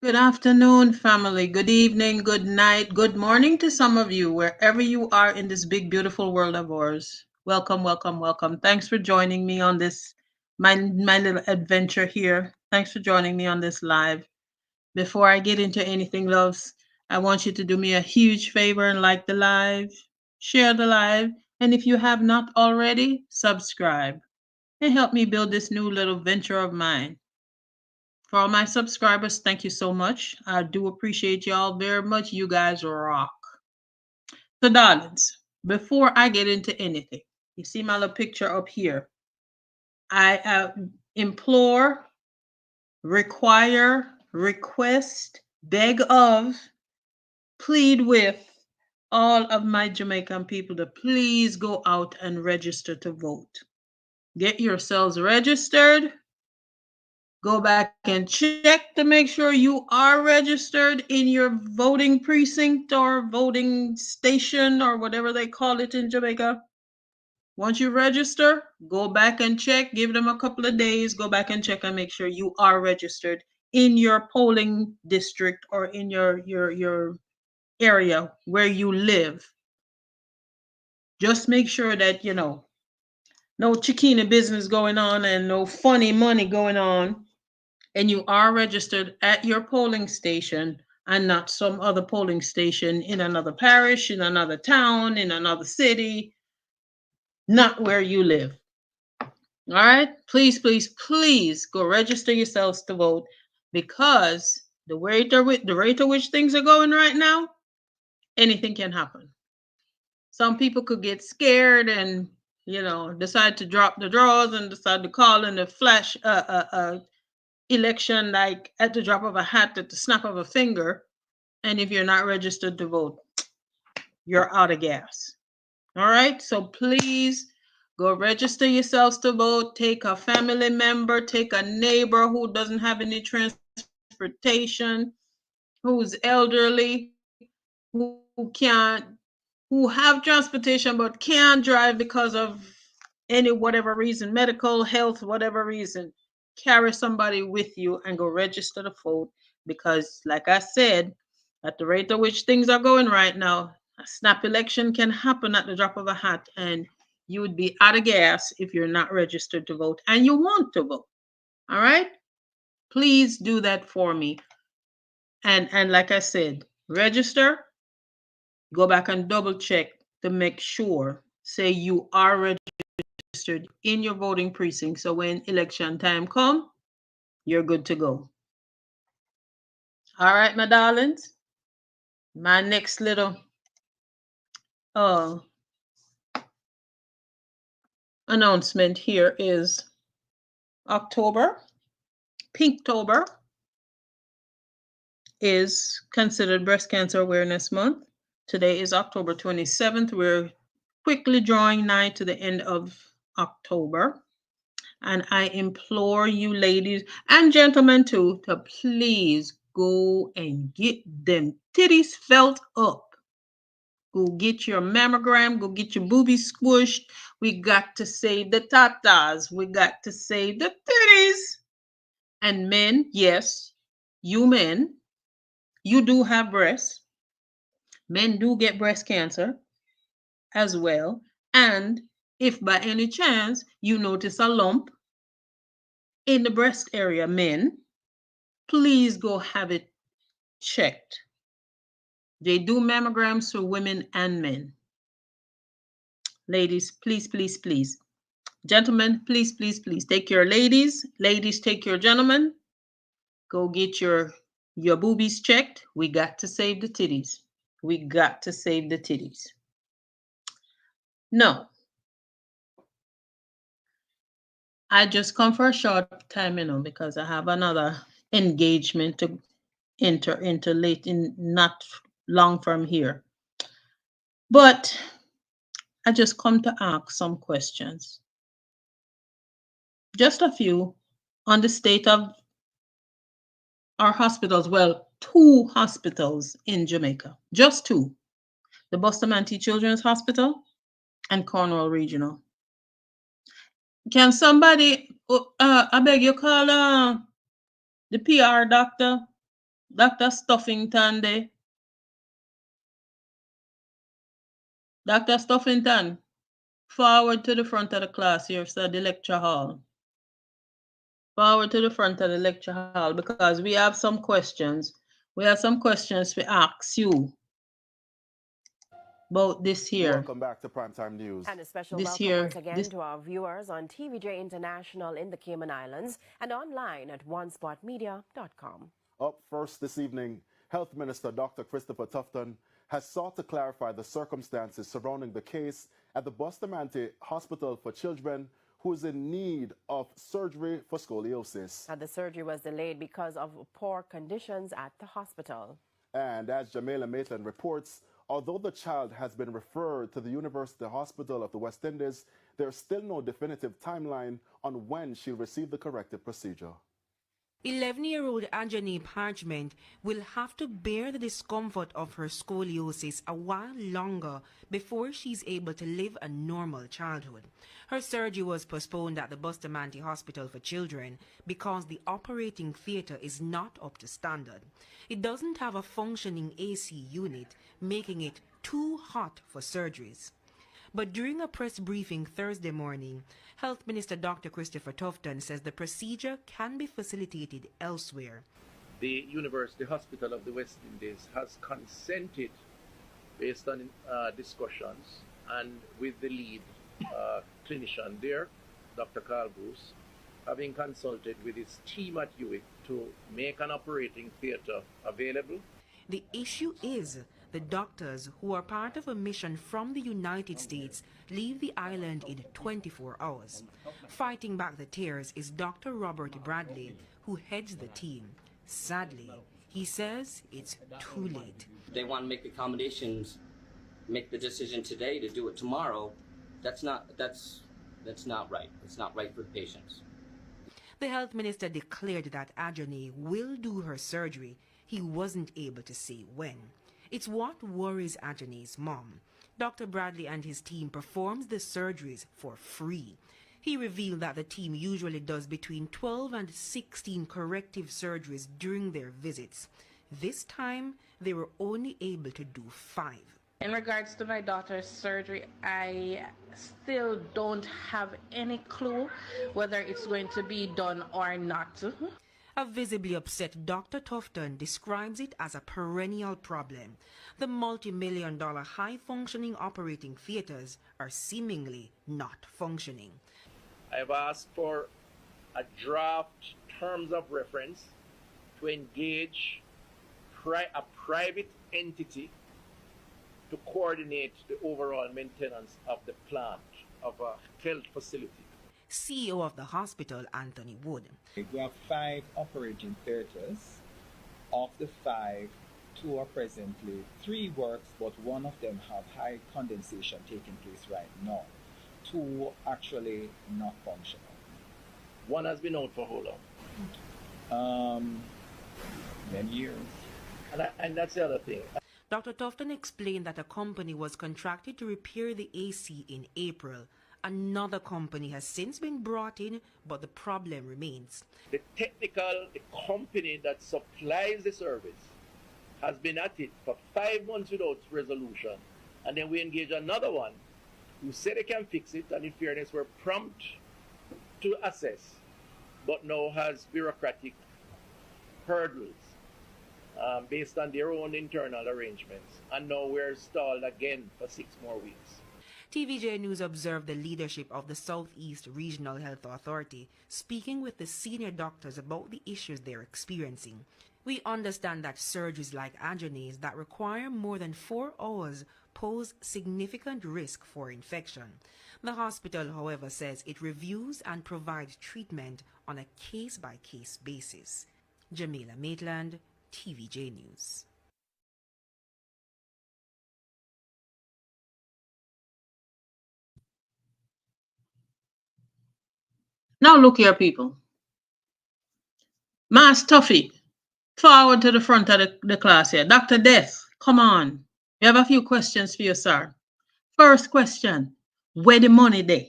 Good afternoon, family. Good evening, good night, good morning to some of you, wherever you are in this big, beautiful world of ours. Welcome, welcome, welcome. Thanks for joining me on this, my little adventure here. Thanks for joining me on this live. Before I get into anything, loves, I want you to do me a huge favor and like the live, share the live, and if you have not already, subscribe and help me build this new little venture of mine. For all my subscribers, thank you so much. I do appreciate y'all very much. You guys rock. So, darlings, before I get into anything, you see my little picture up here. I implore, require, request, beg of, plead with all of my Jamaican people to please go out and register to vote. Get yourselves registered. Go back and check to make sure you are registered in your voting precinct or voting station or whatever they call it in Jamaica. Once you register, go back and check, give them a couple of days, go back and check and make sure you are registered in your polling district or in your area where you live. Just make sure that, no chickini business going on and no funny money going on, and you are registered at your polling station and not some other polling station in another parish, in another town, in another city, not where you live. All right? Please, please, please go register yourselves to vote, because the rate at which things are going right now, anything can happen. Some people could get scared and decide to drop the drawers and decide to call in a flash election like at the drop of a hat, at the snap of a finger. And if you're not registered to vote, you're out of gas. All right? So please go register yourselves to vote. Take a family member, take a neighbor who doesn't have any transportation, who's elderly, who can't, who have transportation but can't drive because of any whatever reason, medical, health, whatever reason. Carry somebody with you and go register to vote, because, like I said, at the rate at which things are going right now, a snap election can happen at the drop of a hat, and you would be out of gas if you're not registered to vote and you want to vote. All right? Please do that for me. And like I said, register, go back and double check to make sure, say you are registered in your voting precinct, so when election time come, you're good to go. All right, my darlings. My next little uh announcement here is October. Pinktober is considered Breast Cancer Awareness Month. Today is October 27th. We're quickly drawing nigh to the end of October. And I implore you, ladies and gentlemen, too, to please go and get them titties felt up. Go get your mammogram, go get your boobies squished. We got to save the tatas. We got to save the titties. And men, yes, you men, you do have breasts. Men do get breast cancer as well. And if by any chance you notice a lump in the breast area, men, please go have it checked. They do mammograms for women and men. Ladies, please, please, please. Gentlemen, please, please, please take your ladies. Ladies, take your gentlemen. Go get your boobies checked. We got to save the titties. We got to save the titties. No. I just come for a short time, because I have another engagement to enter into late in not long from here. But I just come to ask some questions. Just a few on the state of our hospitals. Well, 2 hospitals in Jamaica. Just 2. The Bustamantee Children's Hospital and Cornwall Regional. Can somebody, I beg you, call the PR doctor Dr. Stuffington there. Dr. Stuffington, forward to the front of the class here, so the lecture hall. Forward to the front of the lecture hall because we have some questions. We have some questions to ask you about this here. Welcome back to Primetime News. And a special This welcome here, once again this. to our viewers on TVJ International in the Cayman Islands and online at onespotmedia.com. Up first this evening, Health Minister Dr. Christopher Tufton has sought to clarify the circumstances surrounding the case at the Bustamantee Hospital for Children who is in need of surgery for scoliosis. And the surgery was delayed because of poor conditions at the hospital. And as Jamila Maitland reports, although the child has been referred to the University Hospital of the West Indies, there's still no definitive timeline on when she'll receive the corrective procedure. 11-year-old Anjani Parchment will have to bear the discomfort of her scoliosis a while longer before she's able to live a normal childhood. Her surgery was postponed at the Bustamantee Hospital for Children because the operating theatre is not up to standard. It doesn't have a functioning AC unit, making it too hot for surgeries. But during a press briefing Thursday morning, Health Minister Dr. Christopher Tufton says the procedure can be facilitated elsewhere. The University Hospital of the West Indies has consented, based on discussions and with the lead clinician there, Dr. Carl Bruce, having consulted with his team at UWIC to make an operating theatre available. The issue is the doctors who are part of a mission from the United States leave the island in 24 hours. Fighting back the tears is Dr. Robert Bradley, who heads the team. Sadly, he says it's too late. They want to make accommodations, make the decision today to do it tomorrow. That's not right. It's not right for the patients. The health minister declared that Ajani will do her surgery. He wasn't able to say when. It's what worries Ajani's mom. Dr. Bradley and his team performs the surgeries for free. He revealed that the team usually does between 12 and 16 corrective surgeries during their visits. This time, they were only able to do 5. In regards to my daughter's surgery, I still don't have any clue whether it's going to be done or not. A visibly upset Dr. Tufton describes it as a perennial problem. The multi-million-dollar high-functioning operating theaters are seemingly not functioning. I've asked for a draft terms of reference to engage a private entity to coordinate the overall maintenance of the plant, of a health facility. CEO of the hospital, Anthony Wood. We have 5 operating theaters. Of the 5, 2 are presently 3 works, but one of them have high condensation taking place right now. 2 actually not functional. One has been out for how long? Many years. And that's the other thing. Dr. Tufton explained that a company was contracted to repair the AC in April. Another company has since been brought in, but the problem remains. The company that supplies the service has been at it for 5 months without resolution. And then we engage another one who said they can fix it, and in fairness were prompt to assess, but now has bureaucratic hurdles based on their own internal arrangements. And now we're stalled again for 6 more weeks. TVJ News observed the leadership of the Southeast Regional Health Authority speaking with the senior doctors about the issues they're experiencing. We understand that surgeries like Anjani's that require more than 4 hours pose significant risk for infection. The hospital, however, says it reviews and provides treatment on a case-by-case basis. Jamila Maitland, TVJ News. Now look here, people. Mass Tuffy, forward to the front of the class here. Dr. Death, come on. We have a few questions for you, sir. First question, where the money there?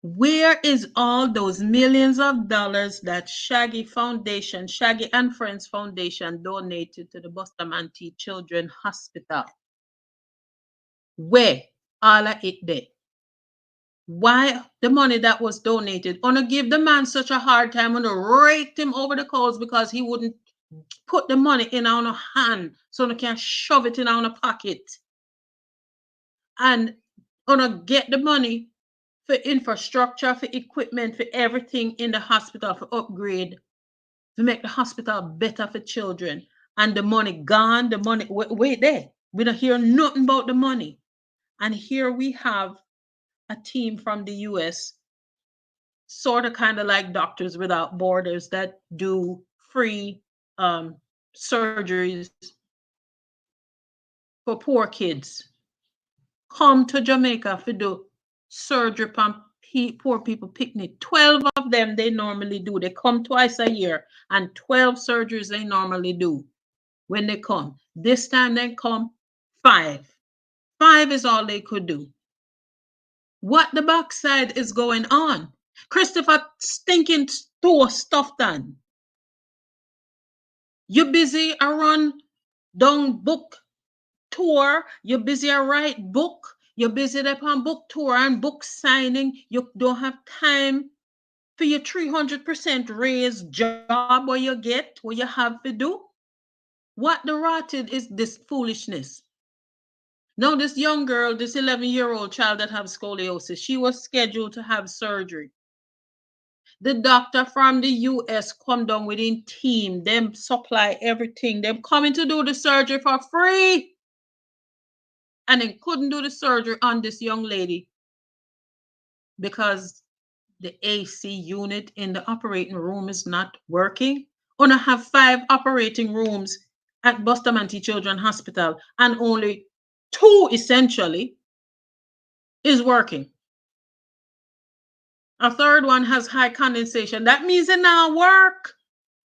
Where is all those millions of dollars that Shaggy Foundation, Shaggy and Friends Foundation donated to the Bustamantee Children's Hospital? Where? All of it there. Why the money that was donated? Gonna give the man such a hard time, gonna rake him over the coals because he wouldn't put the money in on a hand so they can shove it in on a pocket. And gonna get the money for infrastructure, for equipment, for everything in the hospital, for upgrade, to make the hospital better for children. And the money gone, the money, wait there. We don't hear nothing about the money. And here we have a team from the US, sort of kind of like Doctors Without Borders, that do free surgeries for poor kids. Come to Jamaica for do surgery on poor people picnic. 12 of them they normally do. They come twice a year, and 12 surgeries they normally do when they come. This time they come 5. 5 is all they could do. What the backside is going on? Christopher stinking store stuff done. You busy a run down book tour, you're busy a write book, you're busy upon book tour and book signing, you don't have time for your 300% raise job where you get, what you have to do. What the rotted is this foolishness. Now this young girl, this 11-year-old child that has scoliosis, she was scheduled to have surgery. The doctor from the US come down within team, them supply everything, them coming to do the surgery for free. And then couldn't do the surgery on this young lady because the AC unit in the operating room is not working. Gonna have 5 operating rooms at Bustamantee Children's Hospital, and only 2 essentially is working. A third one has high condensation. That means it not work.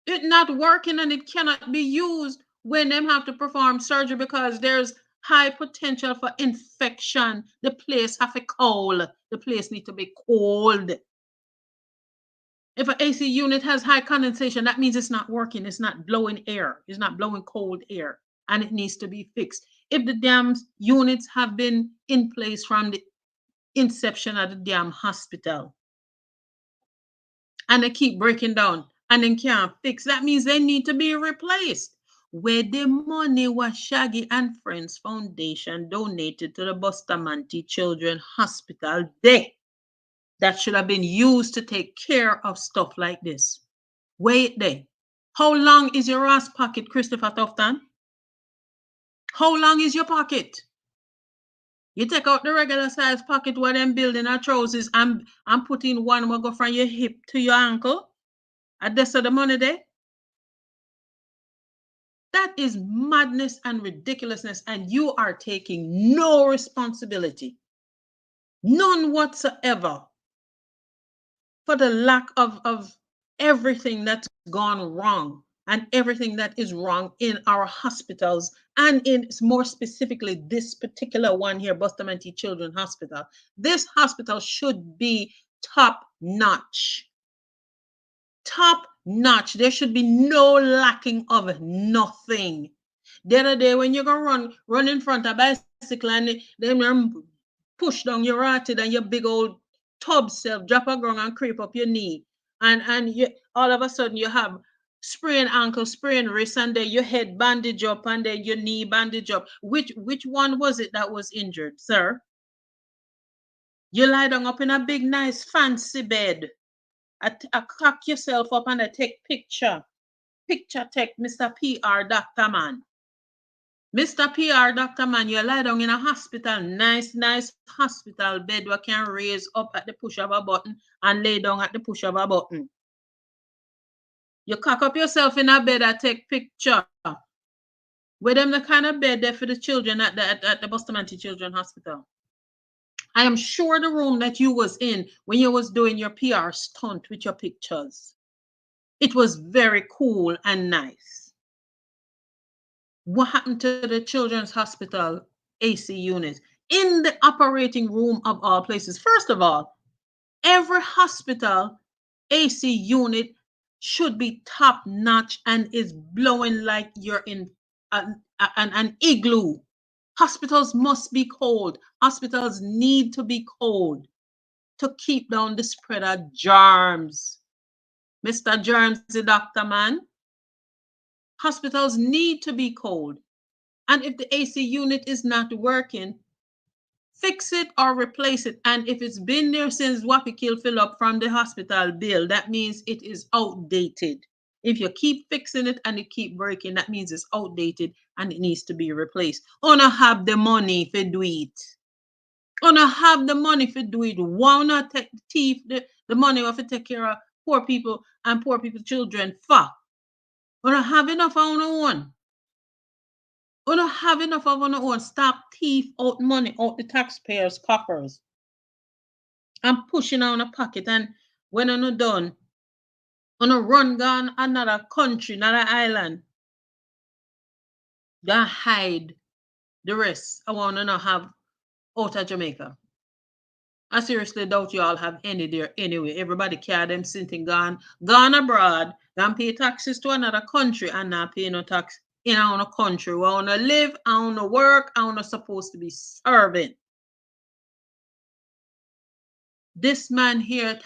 It not working, and it cannot be used when them have to perform surgery because there's high potential for infection. The place have a cold. The place need to be cold. If an AC unit has high condensation, that means it's not working. It's not blowing air. It's not blowing cold air, and it needs to be fixed. If the damn units have been in place from the inception of the damn hospital, and they keep breaking down and then can't fix, that means they need to be replaced. Where the money was Shaggy and Friends Foundation donated to the Bustamantee Children's Hospital Day, that should have been used to take care of stuff like this. Wait there. How long is your ass pocket, Christopher Tufton? How long is your pocket? You take out the regular size pocket where them building our trousers and put in one will go from your hip to your ankle. And that's the money there. That is madness and ridiculousness, and you are taking no responsibility, none whatsoever, for the lack of everything that's gone wrong and everything that is wrong in our hospitals, and in more specifically this particular one here, Bustamantee Children's Hospital. This hospital should be top notch. Top notch. There should be no lacking of nothing. The other day when you're gonna run in front of a bicycle and then push down your rotted and your big old tub self, drop a ground and creep up your knee. And you all of a sudden you have sprained ankle, sprained wrist, and then your head bandage up and then your knee bandage up. Which one was it that was injured, sir? You lie down up in a big, nice, fancy bed. I cock yourself up and I take picture. Picture take Mr. PR Doctor Man. Mr. PR Doctor Man, you lie down in a hospital, nice hospital bed where can raise up at the push of a button and lay down at the push of a button. You cock up yourself in a bed and take picture. With them the kind of bed there for the children at the Bustamantee Children's Hospital. I am sure the room that you was in when you was doing your PR stunt with your pictures, it was very cool and nice. What happened to the Children's Hospital AC unit in the operating room of all places? First of all, Every hospital AC unit should be top notch and is blowing like you're in an igloo. Hospitals must be cold. Hospitals need to be cold to keep down the spread of germs. Mr. Germs, the doctor man. Hospitals need to be cold. And if the AC unit is not working, fix it or replace it. And if it's been there since Wapikil fill up from the hospital bill, that means it is outdated. If you keep fixing it and it keep breaking, that means it's outdated and it needs to be replaced. Una have the money for do it. Una have the money for do it. Why not take the thief the money of to take care of poor people and poor people's children for? Una have enough on our own. Una have enough of our own. Stop thief out money out the taxpayers' coffers. And pushing on a pocket, and when I'm not done, on a run gone another country, another island, gonna hide the rest. I want to not have out of Jamaica. I seriously doubt you all have any there anyway. Everybody carry them sitting gone abroad, gonna pay taxes to another country and not pay no tax in our own country. We wanna live, I wanna work, I wanna supposed to be serving. This man here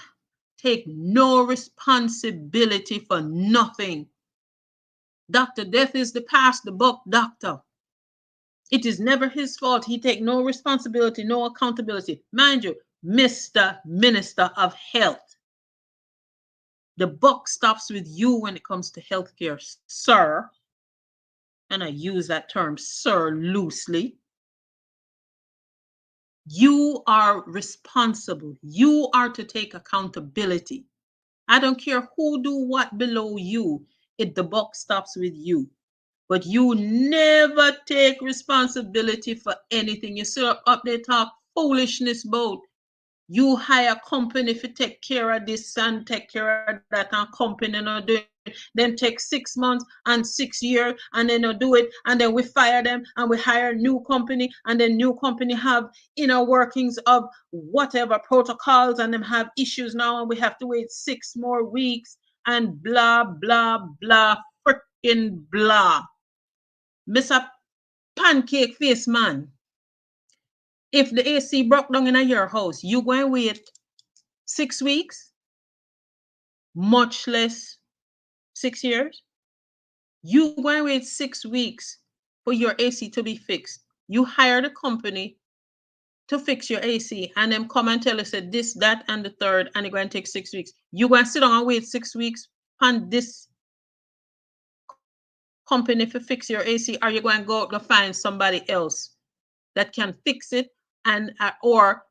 take no responsibility for nothing. Dr. Death is the past, the buck doctor. It is never his fault. He take no responsibility, no accountability. Mind you, Mr. Minister of Health. The buck stops with you when it comes to healthcare, sir. And I use that term, sir, loosely. You are responsible. You are to take accountability. I don't care who do what below you. The buck stops with you. But you never take responsibility for anything. You sit up there talk foolishness about you hire a company to take care of this and take care of that, and company not do it. Then take 6 months and 6 years and then do it, and then we fire them and we hire a new company, and then new company have inner workings of whatever protocols, and them have issues now, and we have to wait 6 more weeks and blah blah blah freaking blah. Mr. Pancake Face Man, if the AC broke down in your house, you going to wait 6 weeks, much less 6 years? You going to wait 6 weeks for your AC to be fixed. You hired a company to fix your AC, and them come and tell us that this, that, and the third, and it's going to take 6 weeks. You going to sit down and wait 6 weeks on this company to fix your AC, or you going to go out and find somebody else that can fix it, and or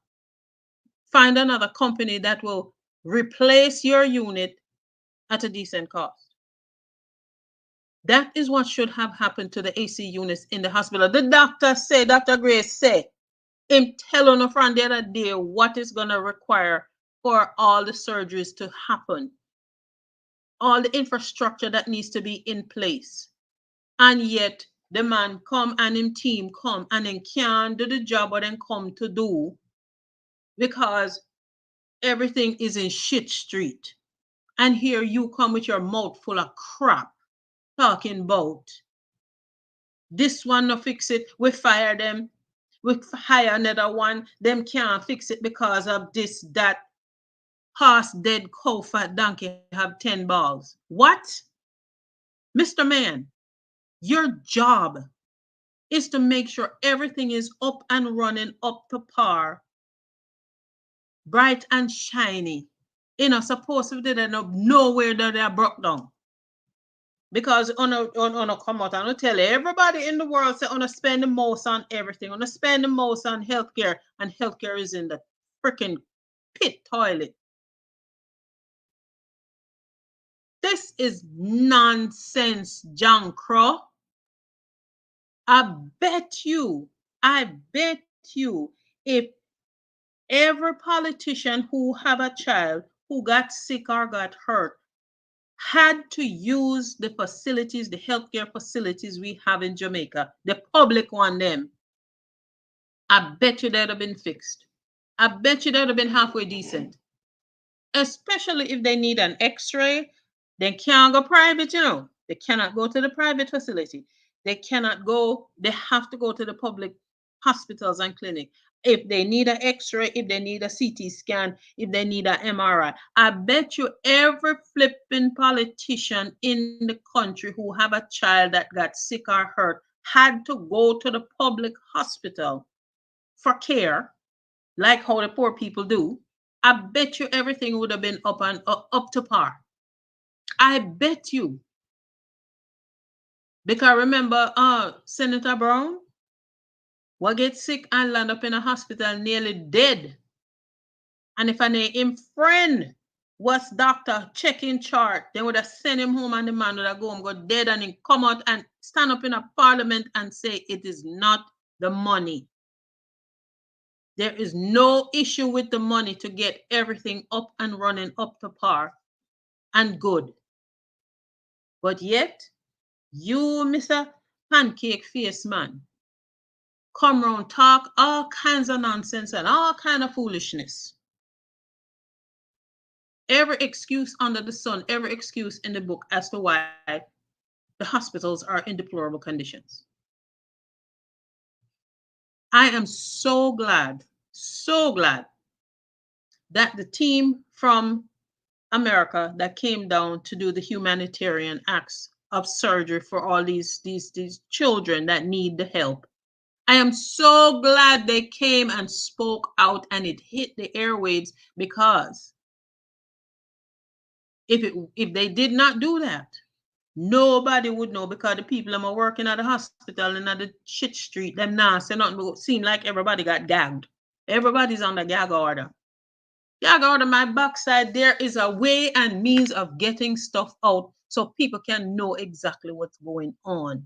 find another company that will replace your unit at a decent cost? That is what should have happened to the AC units in the hospital. The doctor say, Dr. Grace say, him tell on from the other day what is going to require for all the surgeries to happen, all the infrastructure that needs to be in place. And yet the man come and him team come and then can't do the job what then come to do, because everything is in shit street. And here you come with your mouth full of crap talking about this one no fix it, we fire them, we hire another one, them can't fix it because of this, that, horse dead, cow fat, donkey have 10 balls. What? Mr. Man, your job is to make sure everything is up and running, up to par, bright and shiny. You know, supposed to be there nowhere that they are broke down. Because on a come out and tell everybody in the world say on a spend the most on everything, on a spend the most on healthcare, and healthcare is in the freaking pit toilet. This is nonsense, John Crow. I bet you, if every politician who have a child who got sick or got hurt had to use the facilities, the healthcare facilities we have in Jamaica, the public one them, I bet you they'd have been fixed. I bet you they'd have been halfway decent. especially if they need an x-ray. They can't go private, you know. They cannot go to the private facility. They cannot go, they have to go to the public hospitals and clinic. If they need an x-ray, if they need a CT scan, if they need an MRI, I bet you every flipping politician in the country who have a child that got sick or hurt had to go to the public hospital for care, like how the poor people do. I bet you everything would have been up and up to par. I bet you. Because remember, Senator Brown, what get sick and land up in a hospital nearly dead. And if him friend was doctor checking chart, they would have sent him home and the man would have go home, go dead, and he come out and stand up in a parliament and say it is not the money. There is no issue with the money to get everything up and running up to par and good. But yet, you, Mr. Pancake Face Man, come round, talk all kinds of nonsense and all kind of foolishness. Every excuse under the sun, every excuse in the book as to why the hospitals are in deplorable conditions. I am so glad that the team from America that came down to do the humanitarian acts of surgery for all these children that need the help. I am so glad they came and spoke out and it hit the airwaves, because if they did not do that, nobody would know, because the people that are working at the hospital and at the shit street, them now say nothing but seem like everybody got gagged. Everybody's on the gag order. Gag order my backside. There is a way and means of getting stuff out so people can know exactly what's going on.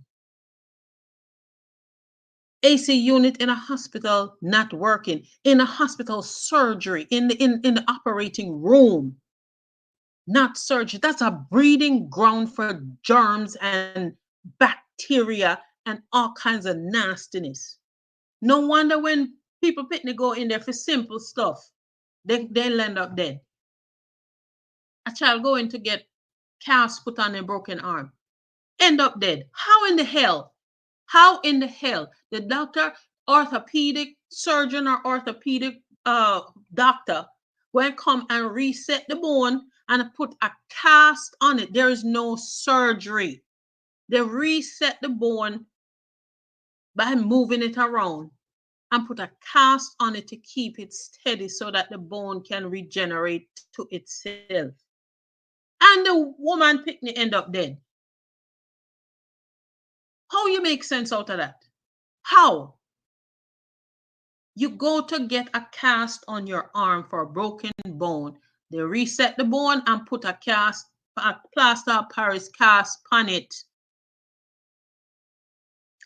AC unit in a hospital not working, in a hospital surgery, in the operating room, not surgery. That's a breeding ground for germs and bacteria and all kinds of nastiness. No wonder when people picnic go in there for simple stuff, they'll end up dead. A child going to get cast put on a broken arm, end up dead. How in the hell? How in the hell the doctor, orthopedic surgeon or orthopedic doctor will come and reset the bone and put a cast on it? There is no surgery. They reset the bone by moving it around and put a cast on it to keep it steady so that the bone can regenerate to itself. And the woman picnic end up dead. How you make sense out of that? How? You go to get a cast on your arm for a broken bone. They reset the bone and put a plaster of Paris cast on it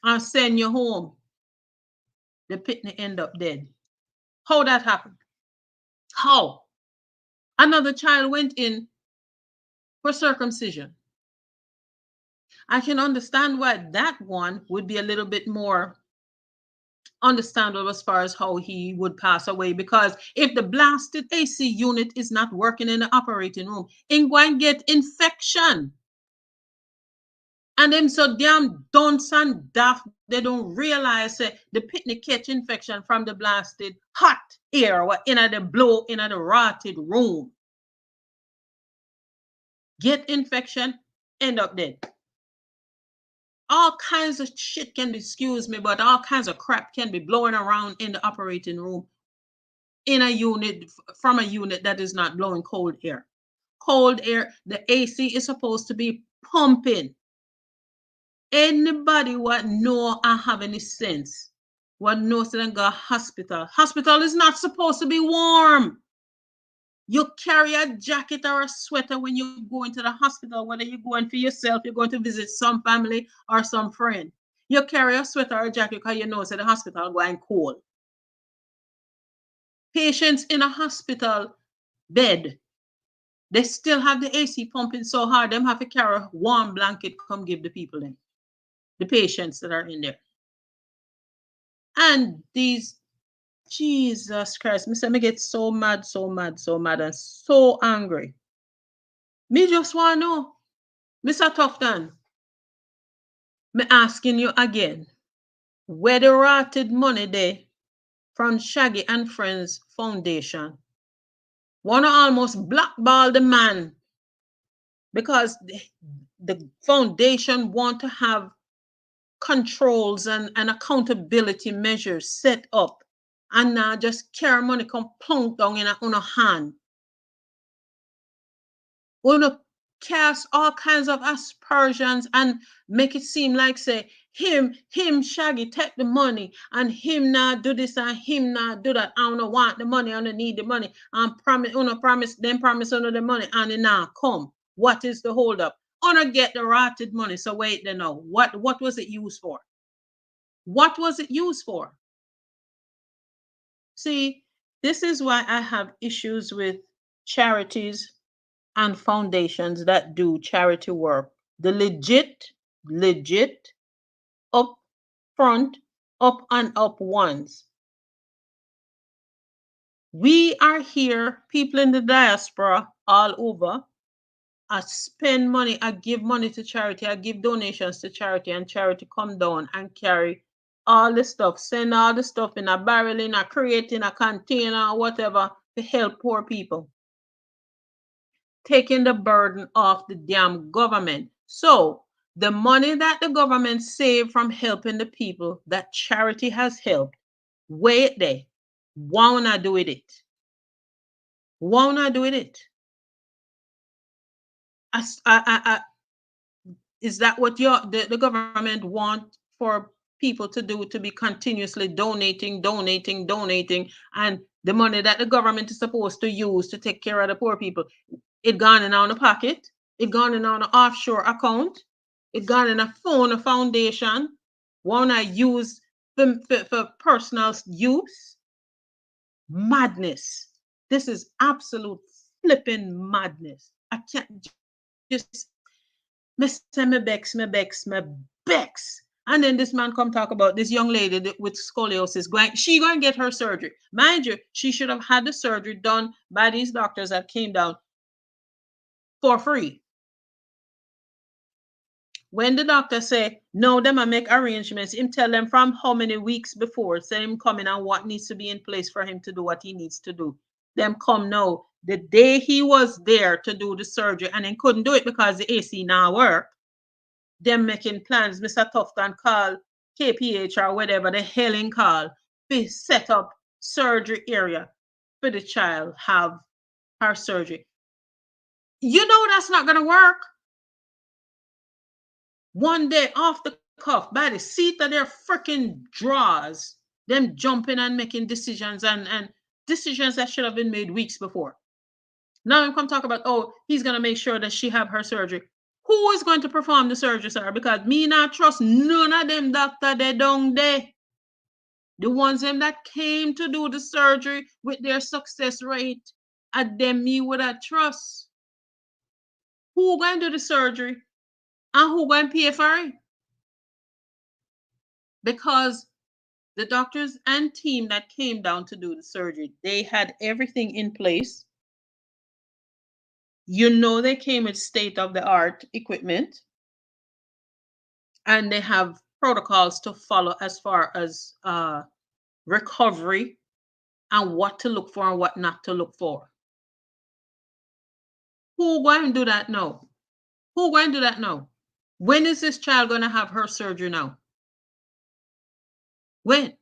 and send you home. The picnic end up dead. How that happened? How? Another child went in for circumcision. I can understand why that one would be a little bit more understandable as far as how he would pass away, because if the blasted AC unit is not working in the operating room, it's going to get infection. And them so damn dunce and daft, they don't realize the picnic catch infection from the blasted hot air what in the blow in the rotted room. Get infection, end up dead. All kinds of shit can be, excuse me, but all kinds of crap can be blowing around in the operating room in a unit, from a unit that is not blowing cold air. Cold air, the AC is supposed to be pumping. Anybody what know and have any sense, what knows that go hospital. Hospital is not supposed to be warm. You carry a jacket or a sweater when you go into the hospital, whether you're going for yourself, you're going to visit some family or some friend. You carry a sweater or a jacket because you know that the hospital going cold. Patients in a hospital bed, they still have the AC pumping so hard, them have to carry a warm blanket come give the people in, the patients that are in there. And these Jesus Christ. Me say me get so mad, so mad, so mad, and so angry. Me just want to know, Mr. Tufton, me asking you again, where the rotted money there from Shaggy and Friends Foundation? Wanna almost blackball the man because the foundation want to have controls and accountability measures set up and now just carry money come plunk down in a hand. Wanna cast all kinds of aspersions and make it seem like say him Shaggy take the money and him not do this and him not do that. I don't want the money, I don't need the money. And promise the money and it now come. What is the hold up? Wanna get the rotted money. So wait then now. What was it used for? What was it used for? See, this is why I have issues with charities and foundations that do charity work. The legit, up front, up and up ones. We are here, people in the diaspora all over. I spend money, I give money to charity, I give donations to charity, and charity come down and carry all the stuff, send all the stuff in a barrel, in a crate, in a container, or whatever, to help poor people. Taking the burden off the damn government. So the money that the government saved from helping the people that charity has helped, wait there. Why not do with it? Why not do with it? Is that what the government want for people to do, to be continuously donating, and the money that the government is supposed to use to take care of the poor people, it gone in on the pocket, it gone in on an offshore account, it gone in a phone, a foundation, wanna use for personal use? Madness. This is absolute flipping madness. I can't just me bex. And then this man come talk about this young lady with scoliosis she going to get her surgery. Mind you, she should have had the surgery done by these doctors that came down for free. When the doctor say, no, them I make arrangements, him tell them from how many weeks before, say him coming and what needs to be in place for him to do what he needs to do. Them come now. The day he was there to do the surgery and he couldn't do it because the AC now work, them making plans, Mr. Tufton call KPH or whatever the hell in call, to set up surgery area for the child have her surgery. You know that's not going to work. One day off the cuff, by the seat of their freaking drawers, them jumping and making decisions and decisions that should have been made weeks before. Now I'm come talk about, oh, he's going to make sure that she have her surgery. Who is going to perform the surgery, sir? Because me not trust none of them doctor they down there. The ones them that came to do the surgery with their success rate, at them me would I trust. Who going to do the surgery? And who going to pay for it? Because the doctors and team that came down to do the surgery, they had everything in place. You know, they came with state-of-the-art equipment, and they have protocols to follow as far as recovery and what to look for and what not to look for. Who going to do that now? Who going to do that now? When is this child going to have her surgery now? When?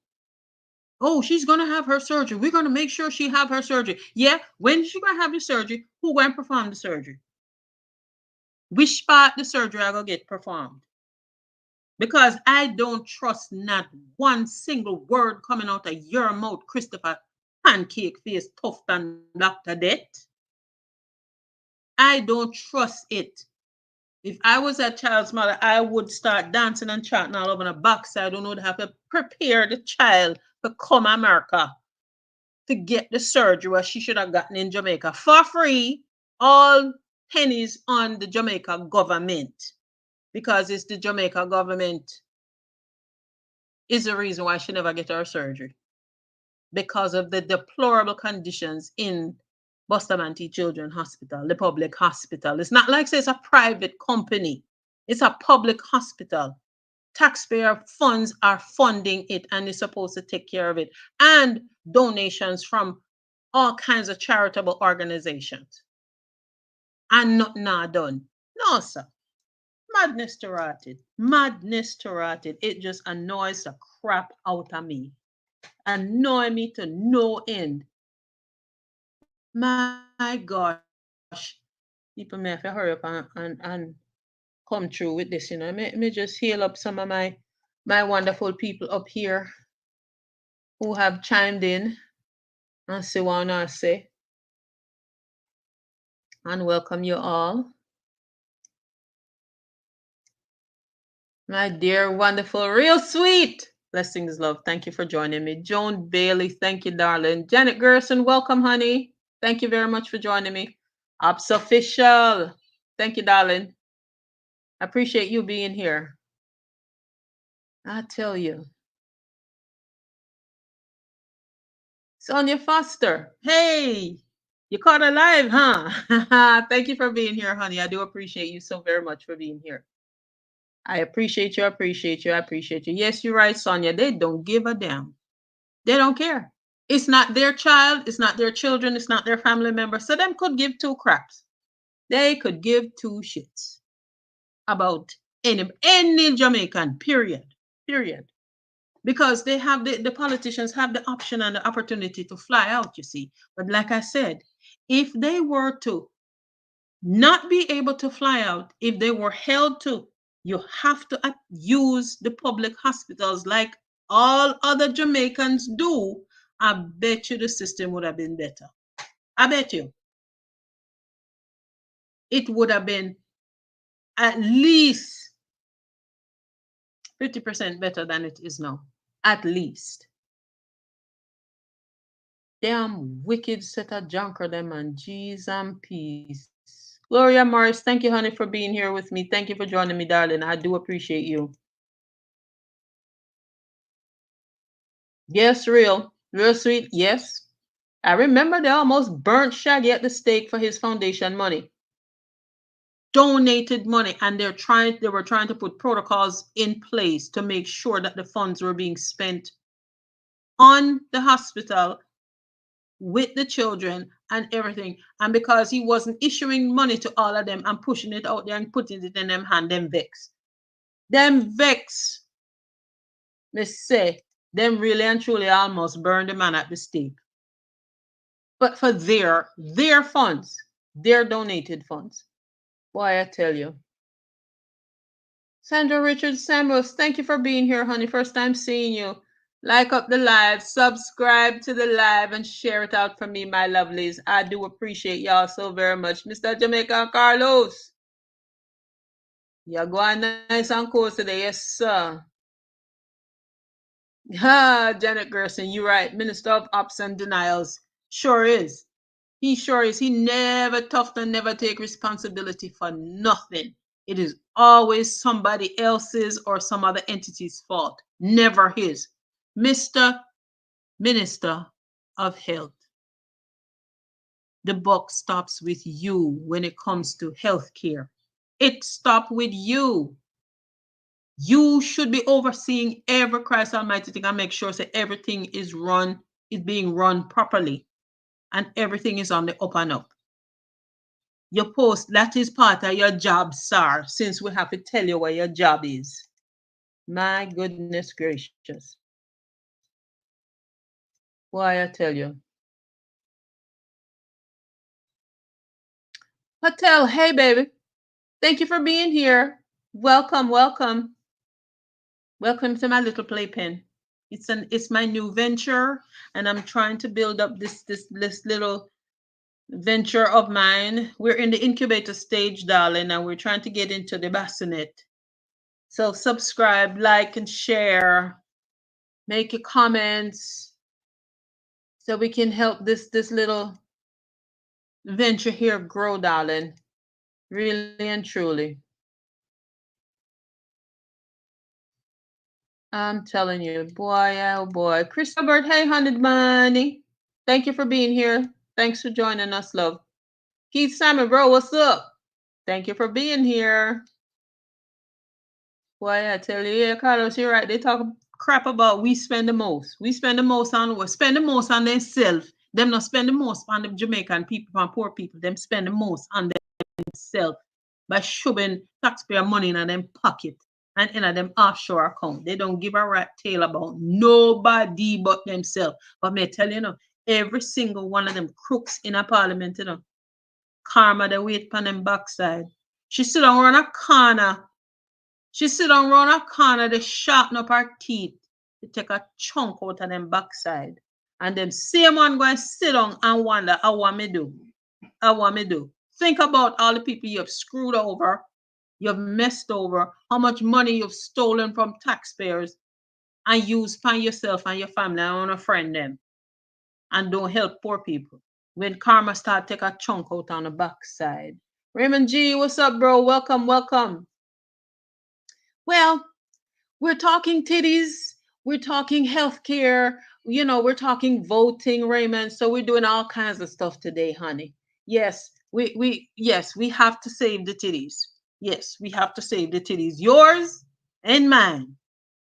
Oh, she's going to have her surgery. We're going to make sure she have her surgery. Yeah, when is she going to have the surgery? Who going to perform the surgery? Which part the surgery are going to get performed? Because I don't trust not one single word coming out of your mouth, Christopher Pancake Face Tufton Dr. Det. I don't trust it. If I was a child's mother, I would start dancing and chatting all over the backside. I don't know, to have to prepare the child to come to America to get the surgery where she should have gotten in Jamaica for free. All pennies on the Jamaica government, because it's the Jamaica government is the reason why she never get her surgery. because of the deplorable conditions in Bustamantee Children's Hospital, the public hospital. It's not like say it's a private company. It's a public hospital. Taxpayer funds are funding it and is supposed to take care of it. And donations from all kinds of charitable organizations. And nothing not done. No, sir. Madness to rotted. Madness to rotted. It just annoys the crap out of me. Annoy me to no end. My gosh. People may have to hurry up and come through with this, you know. Me just heal up some of my wonderful people up here who have chimed in and say what I say. And welcome you all. My dear, wonderful, real sweet. Blessings, love. Thank you for joining me. Joan Bailey, thank you, darling. Janet Gerson, welcome, honey. Thank you very much for joining me. Ops Official, thank you, darling. I appreciate you being here. I tell you. Sonia Foster, hey, you caught alive, huh? Thank you for being here, honey. I do appreciate you so very much for being here. I appreciate you, I appreciate you, I appreciate you. Yes, you're right, Sonia. They don't give a damn. They don't care. It's not their child, it's not their children, it's not their family member. So them could give two craps. They could give two shits about any Jamaican, period. Period. Because they have the politicians have the option and the opportunity to fly out, you see. But like I said, if they were to not be able to fly out, if they were held to, you have to use the public hospitals like all other Jamaicans do, I bet you the system would have been better. I bet you. It would have been at least 50% better than it is now. At least. Damn wicked set of junker them and G's and peace. Gloria Morris, thank you, honey, for being here with me. Thank you for joining me, darling. I do appreciate you. Yes, real sweet. Yes. I remember they almost burnt Shaggy at the stake for his foundation money. Donated money, and they were trying to put protocols in place to make sure that the funds were being spent on the hospital with the children and everything. And because he wasn't issuing money to all of them and pushing it out there and putting it in them hand, them vex. Them vex. Me say, them really and truly almost burned the man at the stake. But for their funds, their donated funds. Boy, I tell you. Sandra Richards Samuels, thank you for being here, honey. First time seeing you. Like up the live, subscribe to the live, and share it out for me, my lovelies. I do appreciate y'all so very much. Mr. Jamaica Carlos. You're going nice and cool today, yes, sir. Janet Gerson, you're right. Minister of Ops and Denials. Sure is. He sure is. He never toughed and never take responsibility for nothing. It is always somebody else's or some other entity's fault, never his. Mr. Minister of Health. The buck stops with you when it comes to health care. It stops with you. You should be overseeing every Christ Almighty thing and make sure that everything is being run properly and everything is on the up and up. Your post, that is part of your job, sir, since we have to tell you what your job is. My goodness gracious. Why, I tell you. Patel, hey, baby. Thank you for being here. Welcome, welcome. Welcome to my little playpen. It's my new venture, and I'm trying to build up this little venture of mine. We're in the incubator stage, darling, and we're trying to get into the bassinet. So subscribe, like, and share. Make your comments so we can help this little venture here grow, darling. Really and truly. I'm telling you, boy, oh boy. Chris Albert, hey, 100 money. Thank you for being here. Thanks for joining us, love. Keith Simon, bro, what's up? Thank you for being here. Boy, I tell you, yeah, Carlos, you're right. They talk crap about we spend the most. We spend the most on what? Spend the most on themselves. Them not spend the most on the Jamaican people, on poor people. Them spend the most on themselves by shoving taxpayer money in them pocket and in them offshore account. They don't give a rat tail about nobody but themselves. But me tell you, every single one of them crooks in a parliament, Karma, they wait on them backside. She sit down around a corner. She sit down around a corner, they sharpen up her teeth. They take a chunk out of them backside. And them same one go and sit down and wonder, how want me do? How want me do? Think about all the people you have screwed over, you've messed over, how much money you've stolen from taxpayers and used for yourself and your family and a friend them. And don't help poor people. When karma start take a chunk out on the backside. Raymond G, what's up, bro? Welcome, welcome. Well, we're talking titties, we're talking healthcare, we're talking voting, Raymond. So we're doing all kinds of stuff today, honey. Yes, we have to save the titties. Yes, we have to save the titties, yours and mine.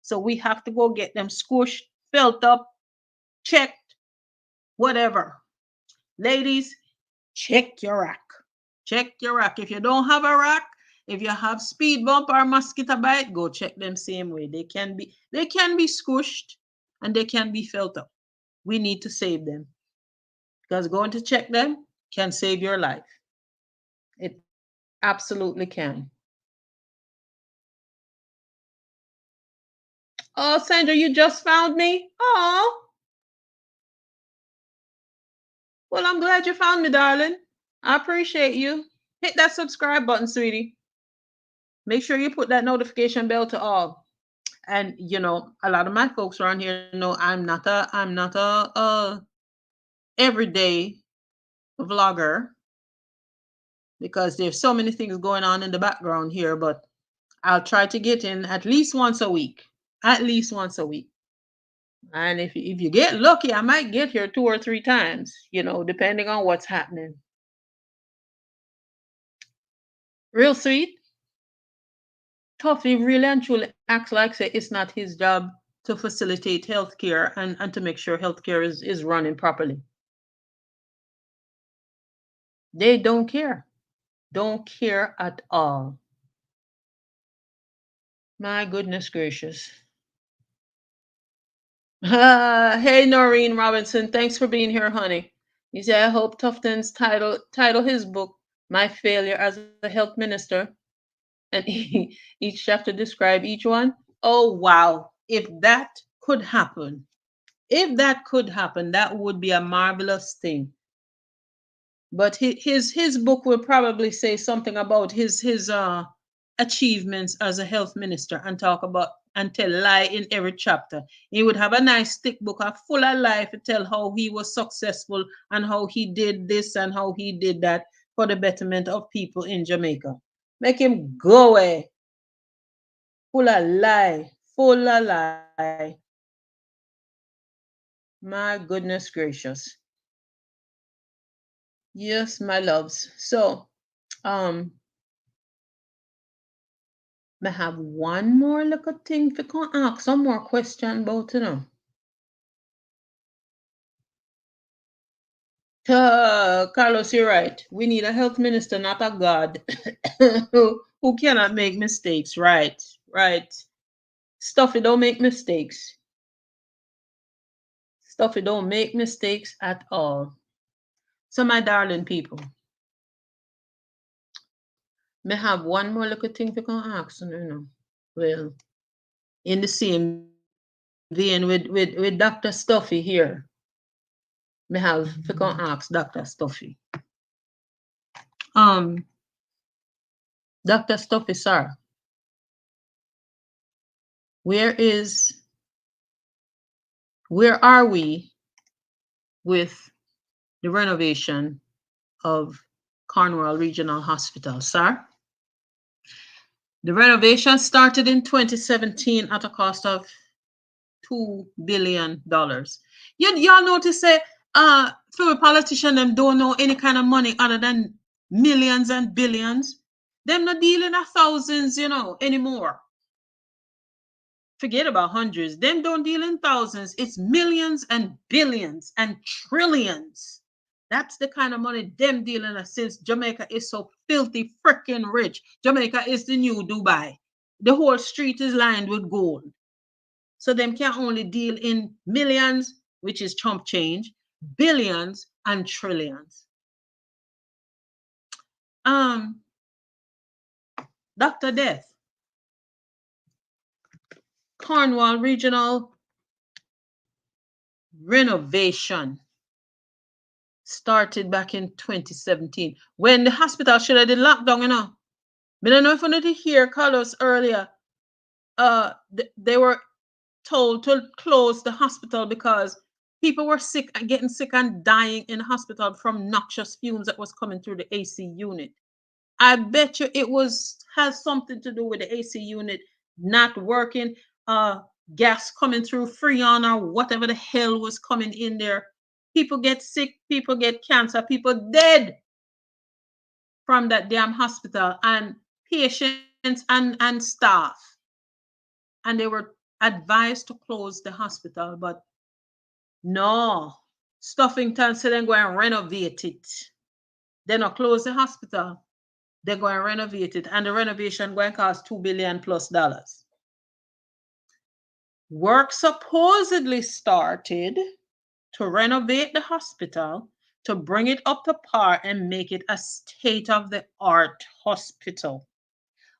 So we have to go get them squished, felt up, checked, whatever. Ladies, check your rack. Check your rack. If you don't have a rack, if you have speed bump or mosquito bite, go check them same way. They can be squished and they can be felt up. We need to save them because going to check them can save your life. It absolutely can. Oh, Sandra, you just found me? Oh, well, I'm glad you found me, darling. I appreciate you. Hit that subscribe button, sweetie. Make sure you put that notification bell to all. And a lot of my folks around here know I'm not a everyday vlogger because there's so many things going on in the background here, but I'll try to get in at least once a week. At least once a week. And if you get lucky, I might get here 2 or 3 times, depending on what's happening. Real sweet. Tuffy really and truly acts like say it's not his job to facilitate healthcare and to make sure healthcare is running properly. They don't care. Don't care at all. My goodness gracious. Hey, Noreen Robinson, thanks for being here, honey. He said, I hope Tufton's title his book, My Failure as a Health Minister, and each chapter describe each one. Oh, wow. If that could happen, that would be a marvelous thing. But his book will probably say something about his achievements as a health minister and talk about and tell lie in every chapter. He would have a nice thick book full of life to tell how he was successful and how he did this and how he did that for the betterment of people in Jamaica. Make him go away. Full of lie. Full of lie. My goodness gracious. Yes, my loves. So, I have one more little thing to ask some more question about, Carlos, you're right. We need a health minister, not a god who cannot make mistakes. Right, right. Stuffy don't make mistakes. Stuffy don't make mistakes at all. So, my darling people, may have one more little thing to ask, Well, in the same vein with Dr. Stuffy here, may have to ask Dr. Stuffy. Dr. Stuffy, sir, where are we with the renovation of Cornwall Regional Hospital, sir? The renovation started in 2017 at a cost of $2 billion. Y'all notice say for a politician them don't know any kind of money other than millions and billions. Them not dealing in thousands, anymore. Forget about hundreds. Them don't deal in thousands. It's millions and billions and trillions. That's the kind of money them dealing in since Jamaica is so filthy freaking rich. Jamaica is the new Dubai. The whole street is lined with gold. So them can only deal in millions, which is chump change, billions and trillions. Dr. Death, Cornwall Regional renovation started back in 2017 when the hospital should have did lockdown, I don't know if you need to hear Carlos earlier. They were told to close the hospital because people were sick and getting sick and dying in the hospital from noxious fumes that was coming through the AC unit. I bet you it has something to do with the AC unit not working, gas coming through Freon or whatever the hell was coming in there. People get sick, people get cancer, people dead from that damn hospital, and patients and staff. And they were advised to close the hospital, but no. Stuffington said they're going to renovate it. They're not close the hospital. They're going to renovate it, and the renovation going to cost $2 billion plus. Work supposedly started to renovate the hospital to bring it up to par and make it a state-of-the-art hospital.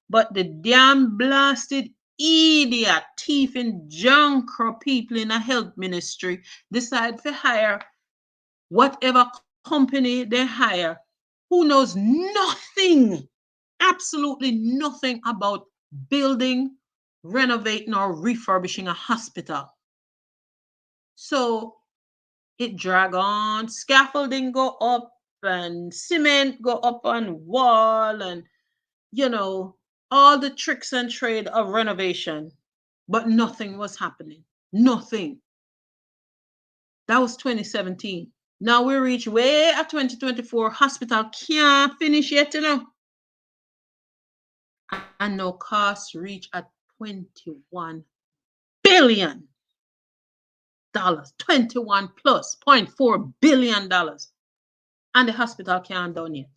But the damn blasted idiot, thief, and junker people in the health ministry decide to hire whatever company they hire who knows nothing, absolutely nothing about building, renovating, or refurbishing a hospital. So it drag on, scaffolding go up and cement go up on wall and, all the tricks and trade of renovation, but nothing was happening. Nothing. That was 2017. Now we reach way at 2024. Hospital can't finish yet, And no costs reach at $21 billion. 21 plus $0.4 billion. And the hospital can't done yet.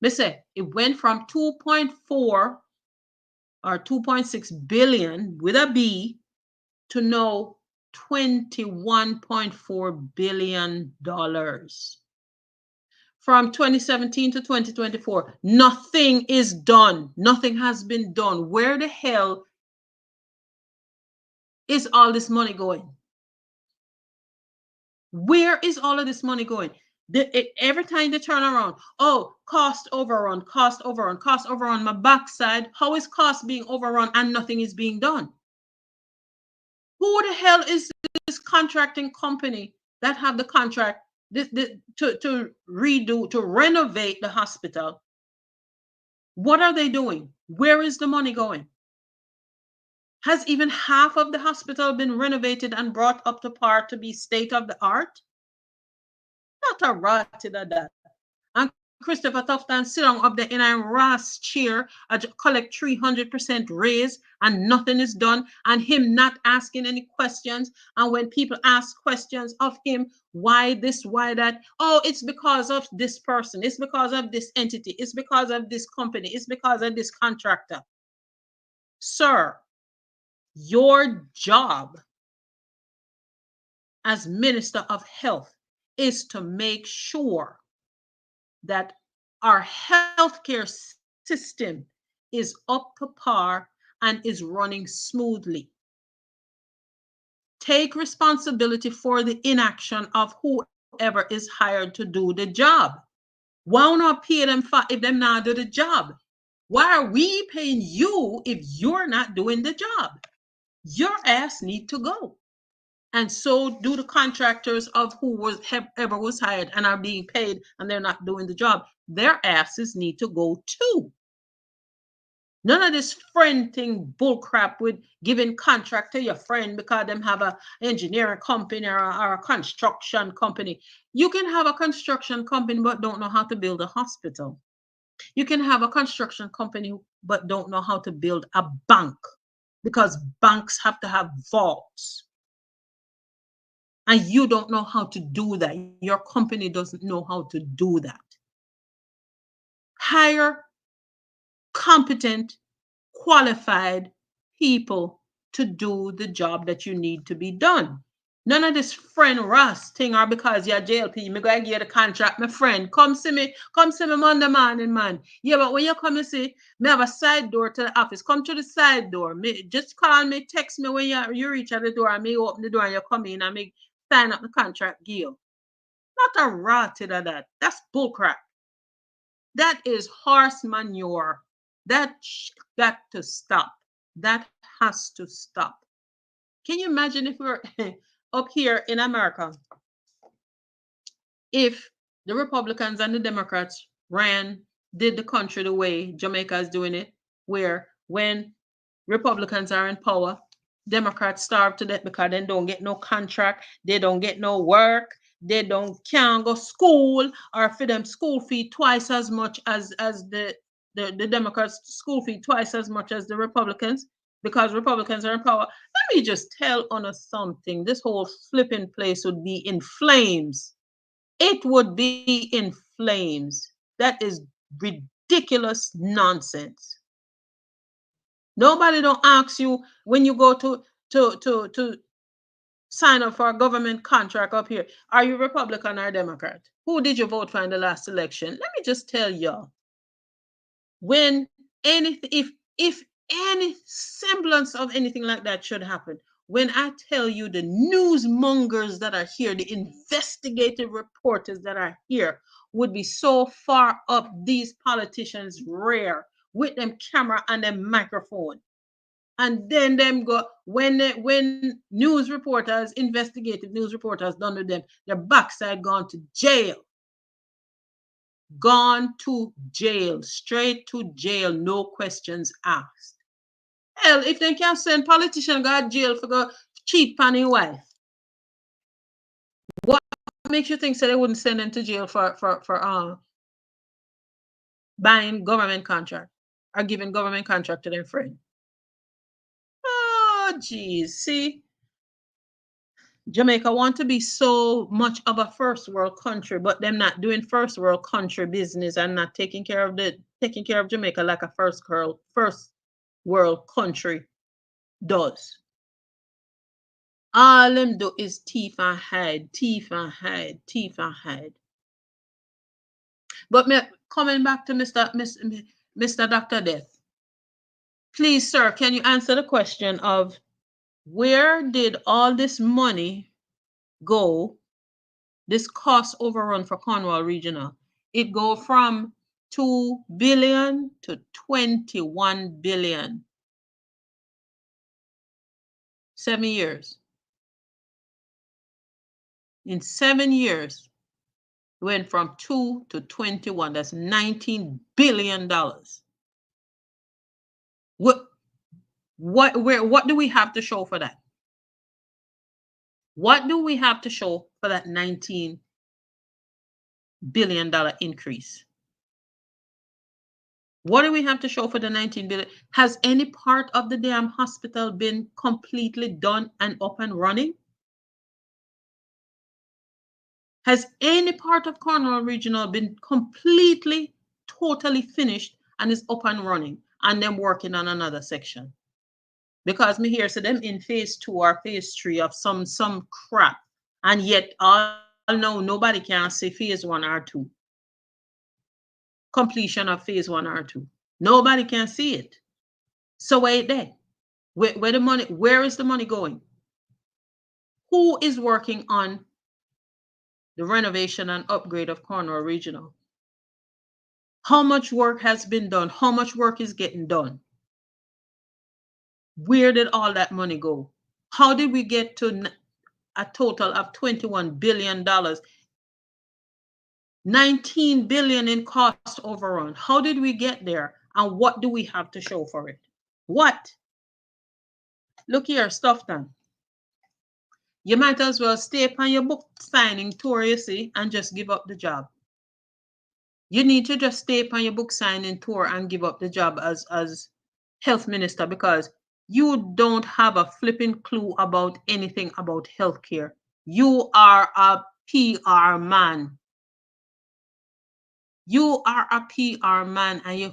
Me say it went from 2.4 or 2.6 billion with a B to now $21.4 billion. From 2017 to 2024, nothing is done. Nothing has been done. Where the hell is all this money going? Where is all of this money going? Every time they turn around, cost overrun, cost overrun, cost overrun. My backside, how is cost being overrun and nothing is being done? Who the hell is this contracting company that have the contract to redo, to renovate the hospital? What are they doing? Where is the money going? Has even half of the hospital been renovated and brought up to par to be state of the art? Not a rot to that. And Christopher Tufton sit down up there in a Ross chair, collect 300% raise, and nothing is done, and him not asking any questions. And when people ask questions of him, why this, why that? Oh, it's because of this person. It's because of this entity. It's because of this company. It's because of this contractor. Sir, your job as Minister of Health is to make sure that our healthcare system is up to par and is running smoothly. Take responsibility for the inaction of whoever is hired to do the job. Why not pay them if them not do the job? Why are we paying you if you're not doing the job? Your ass need to go. And so do the contractors of whoever was hired and are being paid and they're not doing the job. Their asses need to go too. None of this friend thing bullcrap with giving contract to your friend because them have a engineering company or a construction company. You can have a construction company but don't know how to build a hospital. You can have a construction company but don't know how to build a bank because banks have to have vaults. And you don't know how to do that. Your company doesn't know how to do that. Hire competent, qualified people to do the job that you need to be done. None of this friend Ross thing or because you're JLP, me go get a contract, my friend. Come see me Monday morning, man. Yeah, but when you come and see, me have a side door to the office. Come to the side door. Me just call me, text me when you reach at the door and me open the door and you come in and me sign up the contract, give you. Not a rotted of that. That's bullcrap. That is horse manure. That got to stop. That has to stop. Can you imagine if we were up here in America, if the Republicans and the Democrats did the country the way Jamaica is doing it, where when Republicans are in power, Democrats starve to death because they don't get no contract, they don't get no work, they can't go school, or for them school fee twice as much as the Democrats school fee twice as much as the Republicans because Republicans are in power. Let me just tell on us something. This whole flipping place would be in flames. It would be in flames. That is ridiculous nonsense. Nobody don't ask you when you go to sign up for a government contract up here. Are you Republican or Democrat? Who did you vote for in the last election? Let me just tell y'all. When anything, if any semblance of anything like that should happen, when I tell you the newsmongers that are here, the investigative reporters that are here would be so far up these politicians' rear with them camera and them microphone. And then them go when news reporters, investigative news reporters done with them, their backside gone to jail. Gone to jail, straight to jail, no questions asked. Hell, if they can send politician go to jail for go cheat on his wife, what makes you think so they wouldn't send them to jail for buying government contract or giving government contract to their friend? Oh, geez, see, Jamaica want to be so much of a first world country, but them not doing first world country business and not taking care of Jamaica like a first world country does. All them do is teeth and hide, teeth and hide, teeth and hide. But coming back to Mr. Dr. Death, please, sir, can you answer the question of where did all this money go? This cost overrun for Cornwall Regional. It go from 2 billion to 21 billion. 7 years. In 7 years, it went from 2 to 21. That's $19 billion. What do we have to show for that? What do we have to show for that $19 billion increase? What do we have to show for the 19 billion? Has any part of the damn hospital been completely done and up and running? Has any part of Cornwall Regional been completely, totally finished and is up and running and them working on another section? Because me hear so them in phase 2 or phase 3 of some crap, and yet all know nobody can see phase 1 or 2. Completion of phase 1 or 2. Nobody can see it. So wait there. Where is the money going? Who is working on the renovation and upgrade of Cornwall Regional? How much work has been done? How much work is getting done? Where did all that money go? How did we get to a total of $21 billion? 19 billion in cost overrun. How did we get there? And what do we have to show for it? What? Look here, Stoughton. You might as well stay upon your book signing tour, you see, and just give up the job. You need to just stay upon your book signing tour and give up the job as health minister, because you don't have a flipping clue about anything about healthcare. You are a PR man. You are a PR man, and you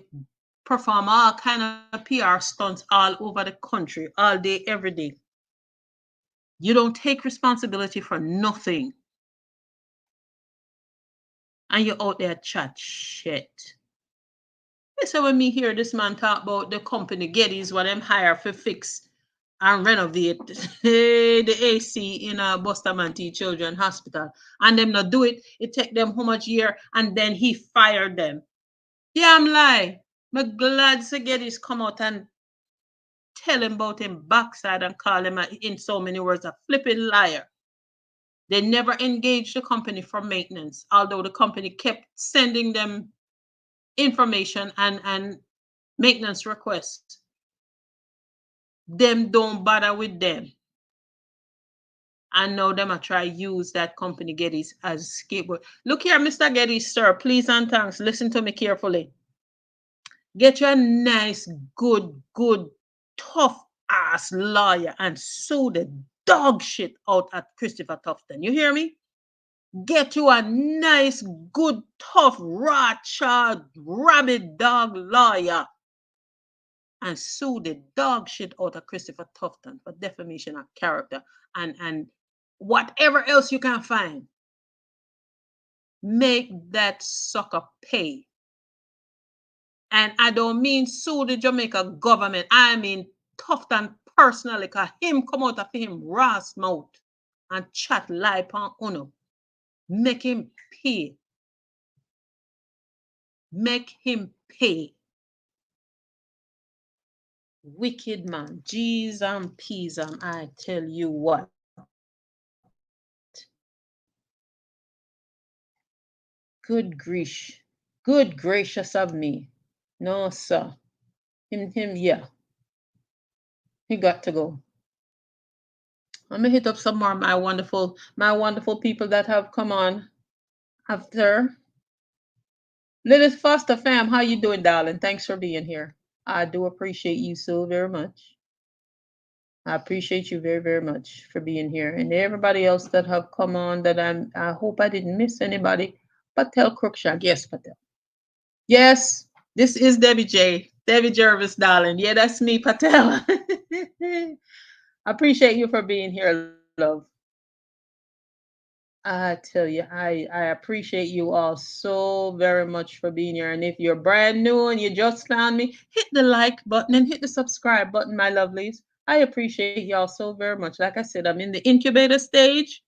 perform all kind of PR stunts all over the country, all day, every day. You don't take responsibility for nothing. And you're out there chat shit. So when me hear this man talk about the company Geddes, what them hire for fix and renovate the AC in a Bustamantee Children's Hospital, and them not do it, it take them how much year, and then he fired them. Yeah, I'm lie. I'm glad Sir Geddes come out and tell him about him backside and call him in so many words a flipping liar. They never engaged the company for maintenance, although the company kept sending them information and maintenance requests. Them don't bother with them. And now them I try use that company Geddes as scapegoat. Look here, Mr. Geddes, sir, please and thanks. Listen to me carefully. Get you a nice, good, tough ass lawyer and sue the dog shit out at Christopher Tufton. You hear me? Get you a nice, good, tough, rat-shod, rabid dog lawyer and sue the dog shit out of Christopher Tufton for defamation of character and whatever else you can find. Make that sucker pay. And I don't mean sue the Jamaica government. I mean Tufton personally, because him come out of him ras mouth and chat lie upon uno. Make him pay. Make him pay. Wicked man. G's and P's and I tell you what. Good gracious of me. No, sir. Him, yeah. He got to go. I'm gonna hit up some more of my wonderful people that have come on after. Lilith Foster fam, how you doing, darling? Thanks for being here. I do appreciate you so very much. I appreciate you very, very much for being here. And everybody else that have come on that I hope I didn't miss anybody. Patel Crookshank. Yes, Patel. Yes, this is Debbie J. Debbie Jervis, darling. Yeah, that's me, Patel. I appreciate you for being here, love. I tell you, I appreciate you all so very much for being here. And if you're brand new and you just found me, hit the like button and hit the subscribe button, my lovelies. I appreciate y'all so very much. Like I said, I'm in the incubator stage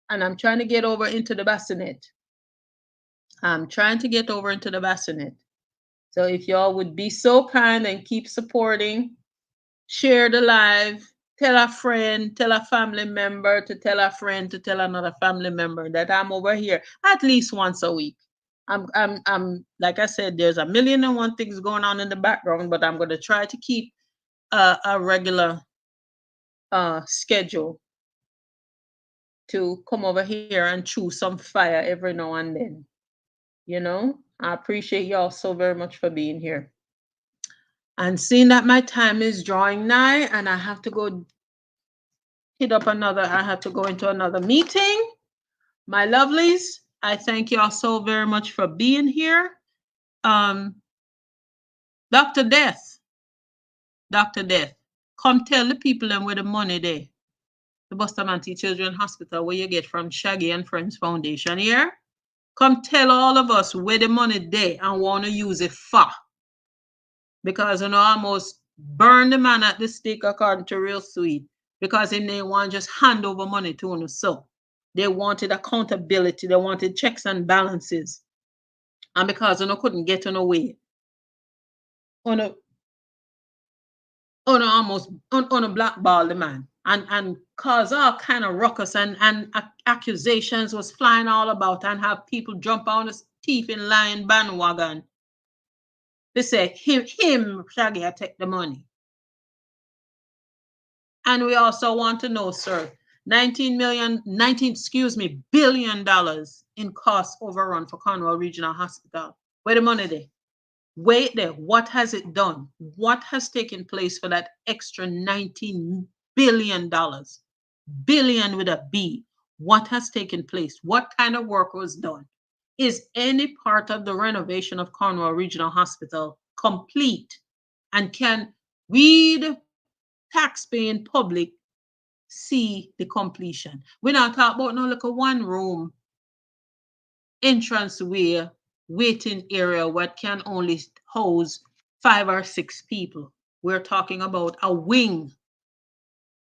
and I'm trying to get over into the bassinet. I'm trying to get over into the bassinet. So if y'all would be so kind and keep supporting, share the live, tell a friend, tell a family member, to tell a friend, to tell another family member that I'm over here at least once a week. I'm like I said, there's a million and one things going on in the background, but I'm going to try to keep a regular schedule to come over here and chew some fire every now and then. You know, I appreciate y'all so very much for being here. And seeing that my time is drawing nigh and I have to go I have to go into another meeting. My lovelies, I thank y'all so very much for being here. Dr. Death, come tell the people them where the money there. The Bustamantee Children's Hospital, where you get from Shaggy and Friends Foundation here. Come tell all of us where the money there and want to use it for. Because you know, almost burn the man at the stake according to Real Sweet. Because they want just hand over money to us. So they wanted accountability, they wanted checks and balances. And because you know, couldn't get on away. On a blackball the man. And cause all kind of ruckus and accusations was flying all about and have people jump on the thief in lion bandwagon. They say him Shaggy take the money. And we also want to know, sir, $19 billion in cost overrun for Cornwall Regional Hospital. Where the money there? Wait there. What has it done? What has taken place for that extra $19 billion? Billion with a B. What has taken place? What kind of work was done? Is any part of the renovation of Cornwall Regional Hospital complete? And can we, the taxpaying public, see the completion? We're not talking about no little one room entrance way waiting area what can only house 5 or 6 people. We're talking about a wing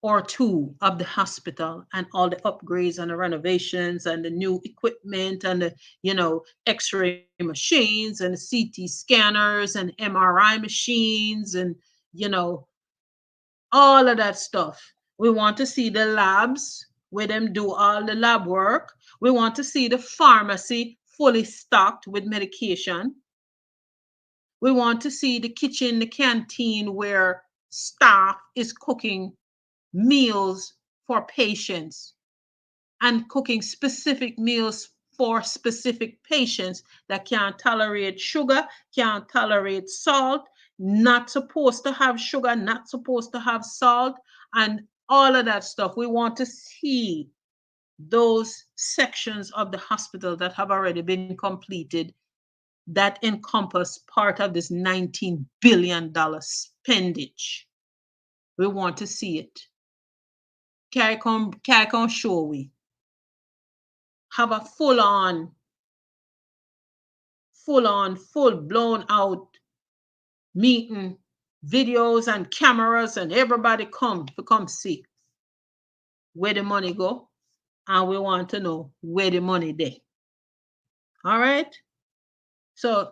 or 2 of the hospital and all the upgrades and the renovations and the new equipment and the, x-ray machines and the CT scanners and MRI machines and, all of that stuff. We want to see the labs where them do all the lab work. We want to see the pharmacy fully stocked with medication. We want to see the kitchen, the canteen where staff is cooking meals for patients and cooking specific meals for specific patients that can't tolerate sugar, can't tolerate salt, not supposed to have sugar, not supposed to have salt, and all of that stuff. We want to see those sections of the hospital that have already been completed that encompass part of this $19 billion spendage. We want to see it. Carry on show we have a full blown out meeting, videos and cameras, and everybody come see where the money go, and we want to know where the money there. All right. So,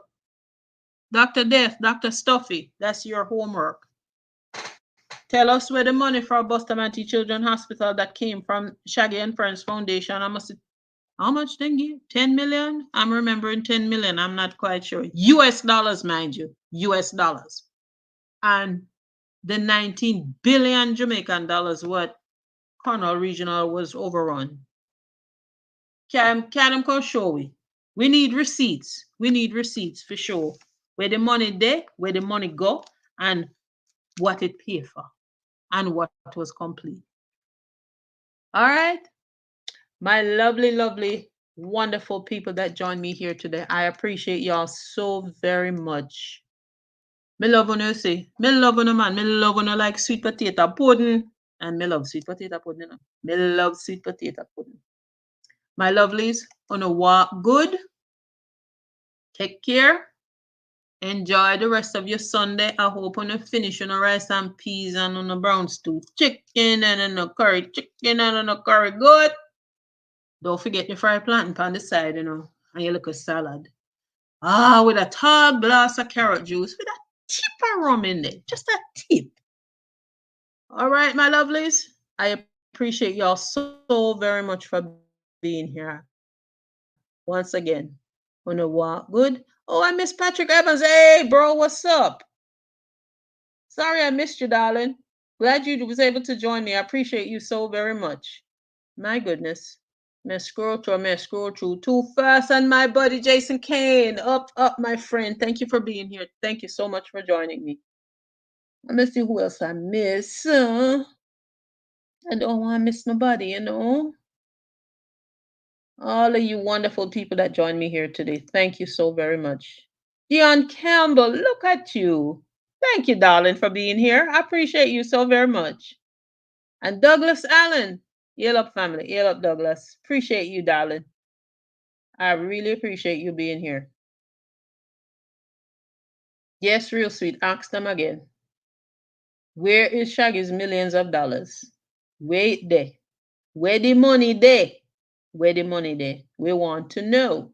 Dr. Death, Dr. Stuffy, that's your homework. Tell us where the money for Bustamantee Children's Hospital that came from Shaggy and Friends Foundation. How much they give? 10 million? I'm remembering 10 million. I'm not quite sure. US dollars, mind you. US dollars. And the 19 billion Jamaican dollars what Cornwall Regional was overrun. Can come show we. We need receipts. We need receipts for sure. Where the money there, where the money go, and what it paid for, and what was complete. All right. My lovely, lovely, wonderful people that joined me here today. I appreciate y'all so very much. Me love when you say, me love when man, me love when you like sweet potato pudding. And me love sweet potato pudding. Me love sweet potato pudding. My lovelies, wanna walk good. Take care. Enjoy the rest of your Sunday. I hope you finish on rice and peas and on a brown stew. Chicken and a curry. Chicken and a curry. Good. Don't forget the fried plantain on the side, and your little salad. With a tall glass of carrot juice with a tip of rum in there. Just a tip. All right, my lovelies. I appreciate y'all so very much for being here. Once again, wanna walk good. Oh, I miss Patrick Evans. Hey, bro, what's up? Sorry I missed you, darling. Glad you was able to join me. I appreciate you so very much. My goodness. May scroll through too fast. And my buddy Jason Kane. Up, my friend. Thank you for being here. Thank you so much for joining me. Let me see who else I miss. I don't want to miss nobody, All of you wonderful people that joined me here today. Thank you so very much. Dion Campbell, look at you. Thank you, darling, for being here. I appreciate you so very much. And Douglas Allen. Hail up, family. Hail up, Douglas. Appreciate you, darling. I really appreciate you being here. Yes, real sweet. Ask them again. Where is Shaggy's millions of dollars? Wait there. Where the money there? Where the money there? We want to know.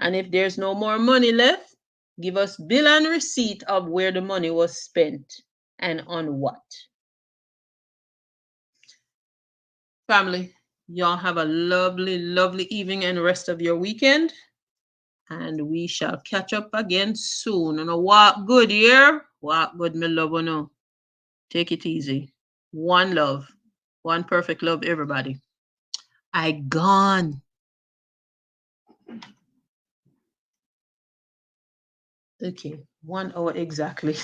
And if there's no more money left, give us bill and receipt of where the money was spent and on what. Family, y'all have a lovely, lovely evening and rest of your weekend. And we shall catch up again soon. And walk good, yeah? Walk good, my love, no. Take it easy. One love. One perfect love, everybody. I gone. Okay, 1 hour exactly.